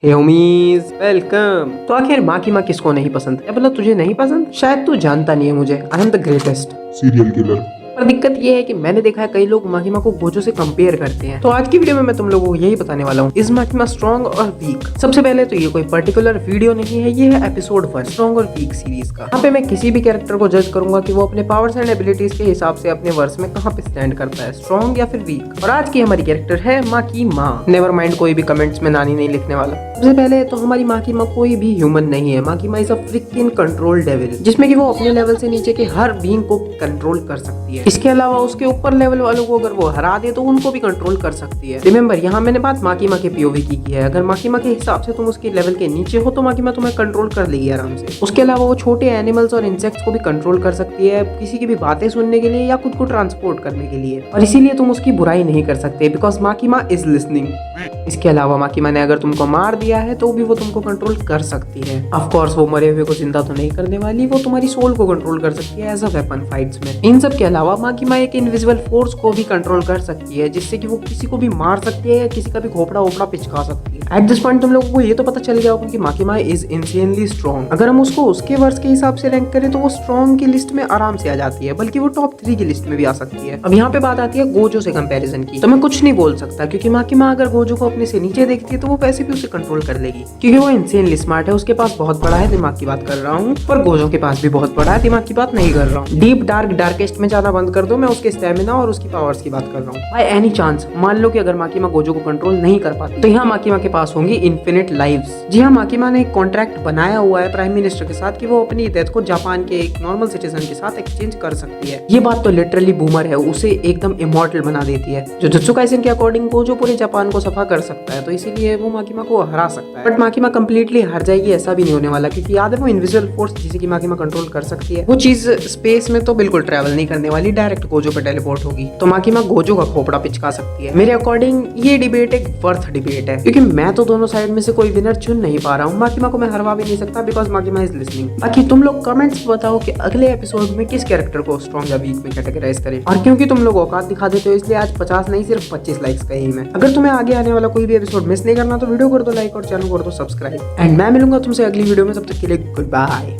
हे homies welcome. तो आखिर माँ की माँ किसको नहीं पसंद है? मतलब तुझे नहीं पसंद? शायद तू जानता नहीं है मुझे। I am the greatest serial killer. पर दिक्कत ये है कि मैंने देखा है कई लोग माहिमा को गोजो से कंपेयर करते हैं। तो आज की वीडियो में मैं तुम लोगों को यही बताने वाला हूँ, इज माहिमा स्ट्रॉन्ग और वीक। सबसे पहले तो ये कोई पर्टिकुलर वीडियो नहीं है, ये है एपिसोड 1 स्ट्रॉन्ग और वीक सीरीज का। यहाँ पे मैं किसी भी कैरेक्टर को जज करूंगा कि वो अपने पावर्स एंड एबिलिटीज के हिसाब से अपने वर्ष में कहाँ पे स्टैंड करता है, स्ट्रॉन्ग या फिर वीक। और आज की हमारी कैरेक्टर है माँ की माँ। नेवर माइंड कोई भी कमेंट्स में नानी नहीं लिखने वाला। सबसे पहले तो हमारी माँ की माँ कोई भी ह्यूमन नहीं है। माँ की माँ is a fricking control devil, जिसमें कि वो अपने लेवल से नीचे के हर बीइंग को कंट्रोल कर सकती है। इसके अलावा उसके ऊपर लेवल वालों को अगर वो हरा दे तो उनको भी कंट्रोल कर सकती है। रिमेंबर, यहाँ मैंने बात माँ की माँ के पीओवी की है। अगर माँ की माँ के हिसाब से तुम उसके लेवल के नीचे हो तो माँ की माँ तुम्हें कंट्रोल कर लेगी आराम से। उसके अलावा वो छोटे एनिमल्स और इंसेक्ट्स को भी कंट्रोल कर सकती है, किसी की भी बातें सुनने के लिए या खुद को ट्रांसपोर्ट करने के लिए। और इसीलिए तुम उसकी बुराई नहीं कर सकते, बिकॉज माँ की माँ इज लिसनिंग। इसके अलावा माँ की माँ ने अगर तुमको मार दिया है तो भी वो तुमको कंट्रोल कर सकती है। ऑफ कोर्स वो मरे हुए को जिंदा तो नहीं करने वाली, वो तुम्हारी सोल को कंट्रोल कर सकती है एज अ वेपन फाइट्स में। इन सब के अलावा माँ की माँ एक इनविजिबल फोर्स को भी कंट्रोल कर सकती है, जिससे कि वो किसी को भी मार सकती है या किसी का भी खोपड़ा वोपड़ा पिचका सकती है। एट दिस पॉइंट तुम लोगों को ये तो पता चल गया होगा कि माँ की माँ इज इंसेनली स्ट्रॉन्ग। अगर हम उसको उसके वर्ष के हिसाब से रैंक करें तो वो स्ट्रॉन्ग की लिस्ट में आराम से आ जाती है, बल्कि वो टॉप 3 की लिस्ट में भी आ सकती है। अब यहाँ पे बात आती है गोजो से कंपैरिजन की, तो मैं कुछ नहीं बोल सकता, क्योंकि माँ की माँ अगर गोजो को अपने से नीचे देखती है तो वो वैसे भी उसे कंट्रोल कर लेगी, क्योंकि वो इंसेनली स्मार्ट है। उसके पास बहुत बड़ा है, दिमाग की बात कर रहा हूँ, पर गोजो के पास भी बहुत बड़ा है, दिमाग की बात नहीं कर रहा हूँ। डीप डार्केस्ट में जाना बंद कर दो, मैं उसके स्टेमिना और उसकी पावर्स की बात कर रहा हूँ। बाय एनी चांस मान लो कि अगर माँ की माँ गोजो को कंट्रोल नहीं कर पाती तो यहाँ माँ की माँ के पास होंगी इन्फिनिट लाइव्स। जी हाँ, माँ की माँ ने एक कॉन्ट्रैक्ट बनाया हुआ है प्राइम मिनिस्टर के साथ कि वो अपनी डेथ को जापान के एक नॉर्मल सिटीजन के साथ एक्सचेंज कर सकती है। ये बात तो लिटरली बूमर है, उसे एकदम इमॉर्टल बना देती है। जुजुत्सु काइसेन के अकॉर्डिंग गोजो पूरे जापान को सफा कर सकता है, तो इसीलिए वो माँ की माँ को हरा सकता है। बट माँ की माँ कंप्लीटली हार जाएगी ऐसा भी नहीं होने वाला, क्योंकि याद है वो इनविजिबल फोर्स जिसे की माँ की माँ कंट्रोल कर सकती है, वो चीज स्पेस में तो बिल्कुल ट्रेवल नहीं करने वाली, डायरेक्ट गोजो पे टेलीपोर्ट होगी। तो माँ की माँ गोजो का खोपड़ा पिचका सकती है। मेरे अकॉर्डिंग ये डिबेट एक वर्थ डिबेट है, क्योंकि मैं तो दोनों साइड में से कोई विनर चुन नहीं पा रहा हूँ। माँ की माँ को मैं हरवा भी नहीं सकता, बिकॉज माँ की माँ इज लिसनिंग। बाकी तुम लोग कमेंट्स में बताओ कि अगले एपिसोड में किस कैरेक्टर को स्ट्रॉन्ग या वीक में कैटेगराइज करें। और क्योंकि तुम लोग औकात दिखा देते हो, इसलिए आज 50 नहीं सिर्फ 25 लाइक्स का ही मैं। अगर तुम्हें आगे आने वाला कोई भी एपिसोड मिस नहीं करना तो वीडियो कर दो लाइक और चैनल कर दो सब्सक्राइब। एंड मैं मिलूंगा तुमसे अगली वीडियो में, तब तक के लिए गुड बाय।